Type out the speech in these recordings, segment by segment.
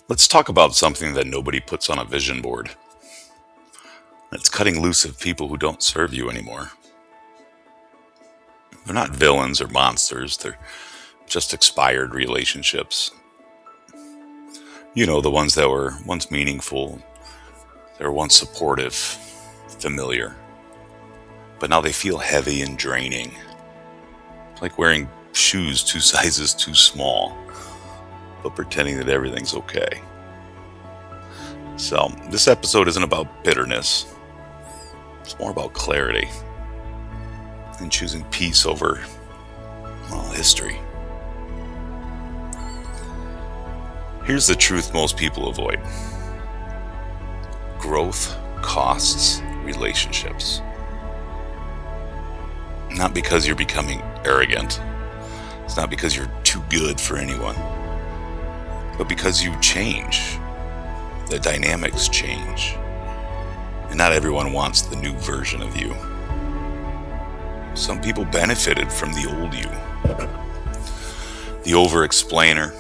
Let's talk about something that nobody puts on a vision board. It's cutting loose of people who don't serve you anymore. They're not villains or monsters, they're just expired relationships. You know, the ones that were once meaningful, they were once supportive, familiar, but now they feel heavy and draining. It's like wearing shoes 2 sizes too small, but pretending that everything's okay. So, this episode isn't about bitterness, it's more about clarity and choosing peace over, history. Here's the truth most people avoid: growth costs relationships. Not because you're becoming arrogant, it's not because you're too good for anyone, but because you change. The dynamics change. And not everyone wants the new version of you. Some people benefited from the old you. The over-explainer,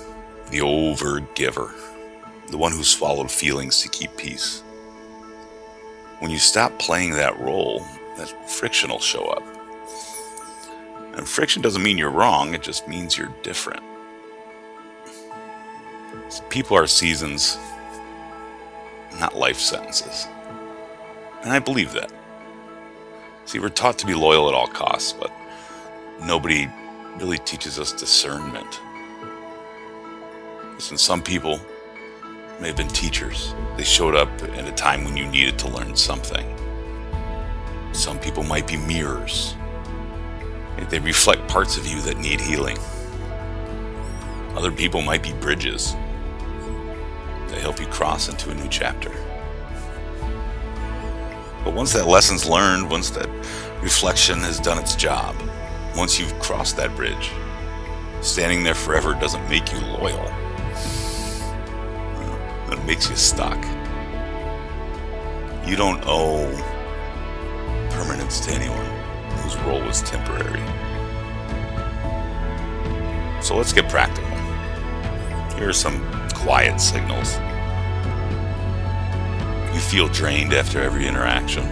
the over-giver, the one who swallowed feelings to keep peace. When you stop playing that role, that friction will show up. And friction doesn't mean you're wrong, it just means you're different. People are seasons, not life sentences. And I believe that. See, we're taught to be loyal at all costs, but nobody really teaches us discernment. Listen, some people may have been teachers. They showed up at a time when you needed to learn something. Some people might be mirrors. They reflect parts of you that need healing. Other people might be bridges. They help you cross into a new chapter. But once that lesson's learned, once that reflection has done its job, once you've crossed that bridge, standing there forever doesn't make you loyal. It makes you stuck. You don't owe permanence to anyone whose role was temporary. So let's get practical. Here are some quiet signals. You feel drained after every interaction.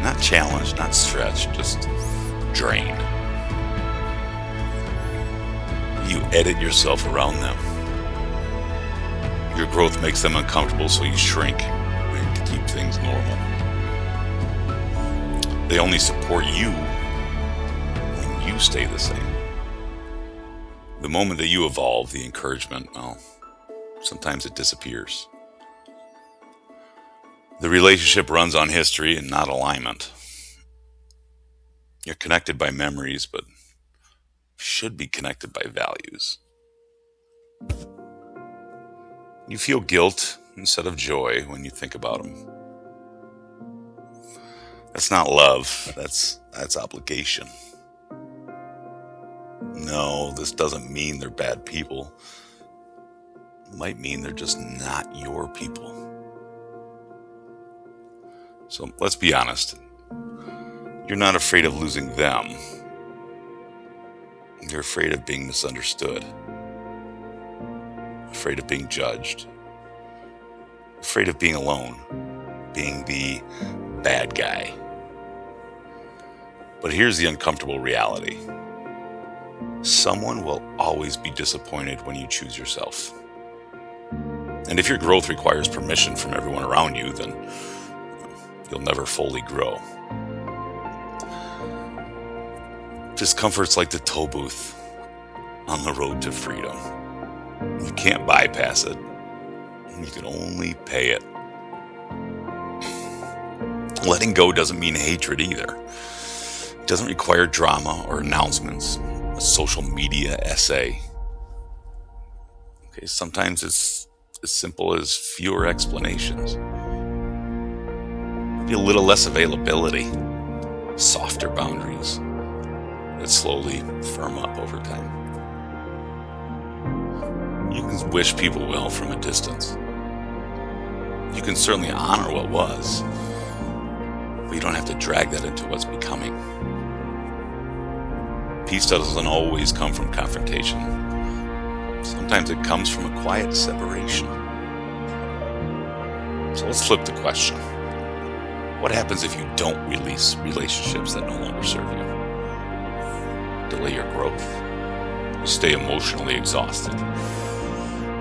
Not challenged, not stretched, just drained. You edit yourself around them. Your growth makes them uncomfortable, so you shrink to keep things normal. They only support you when you stay the same. The moment that you evolve, the encouragement, sometimes it disappears. The relationship runs on history and not alignment. You're connected by memories, but should be connected by values. You feel guilt instead of joy when you think about them. That's not love, that's obligation. No, this doesn't mean they're bad people. It might mean they're just not your people. So let's be honest. You're not afraid of losing them. You're afraid of being misunderstood. Afraid of being judged. Afraid of being alone. Being the bad guy. But here's the uncomfortable reality. Someone will always be disappointed when you choose yourself. And if your growth requires permission from everyone around you, then you'll never fully grow. Discomfort's like the toll booth on the road to freedom. You can't bypass it. You can only pay it. Letting go doesn't mean hatred either. It doesn't require drama or announcements, a social media essay. Okay, sometimes it's as simple as fewer explanations. Maybe a little less availability, softer boundaries that slowly firm up over time. You can wish people well from a distance. You can certainly honor what was, but you don't have to drag that into what's becoming. Peace doesn't always come from confrontation. Sometimes it comes from a quiet separation. So let's flip the question. What happens if you don't release relationships that no longer serve you? Delay your growth. You stay emotionally exhausted.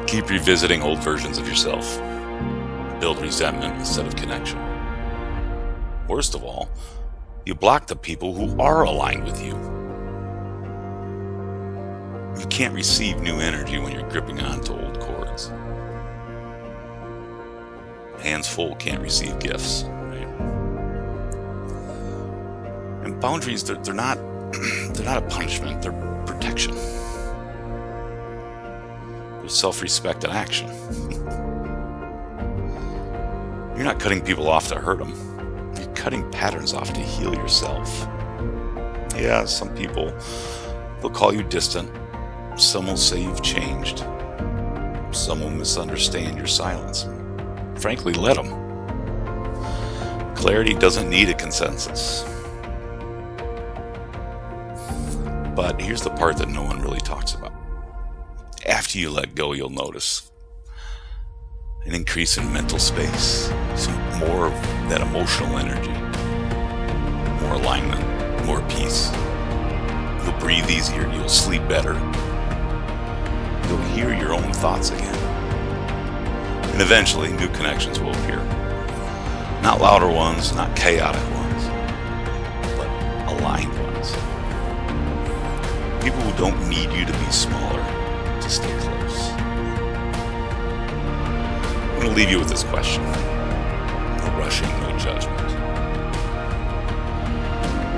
Keep revisiting old versions of yourself. Build resentment instead of connection. Worst of all, you block the people who are aligned with you. You can't receive new energy when you're gripping onto old cords. Hands full can't receive gifts. Right? And boundaries, they're not they're not a punishment, they're protection. They're self-respect in action. You're not cutting people off to hurt them. You're cutting patterns off to heal yourself. Yeah, some people, they'll call you distant. Some will say you've changed. Some will misunderstand your silence. Frankly, let them. Clarity doesn't need a consensus. But here's the part that no one really talks about. After you let go, you'll notice an increase in mental space, more of that emotional energy, more alignment, more peace. You'll breathe easier, you'll sleep better. You'll hear your own thoughts again. And eventually, new connections will appear. Not louder ones, not chaotic ones, but aligned ones. People who don't need you to be smaller to stay close. I'm going to leave you with this question. No rushing, no judgment.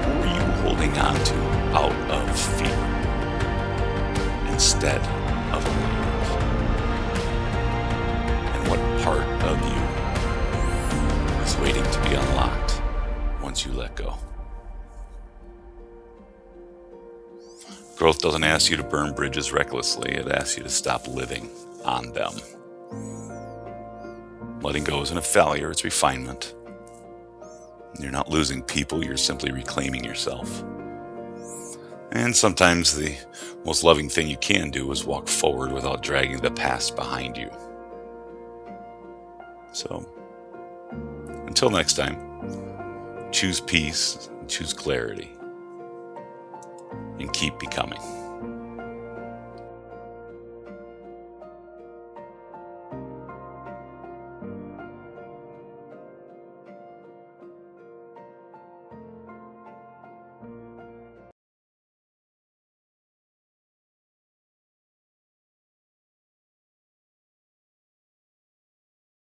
Who are you holding on to out of fear instead of alignment? And what part of you is waiting to be unlocked once you let go? Growth doesn't ask you to burn bridges recklessly. It asks you to stop living on them. Letting go isn't a failure, it's refinement. You're not losing people, you're simply reclaiming yourself. And sometimes the most loving thing you can do is walk forward without dragging the past behind you. So, until next time, choose peace, choose clarity, and keep becoming.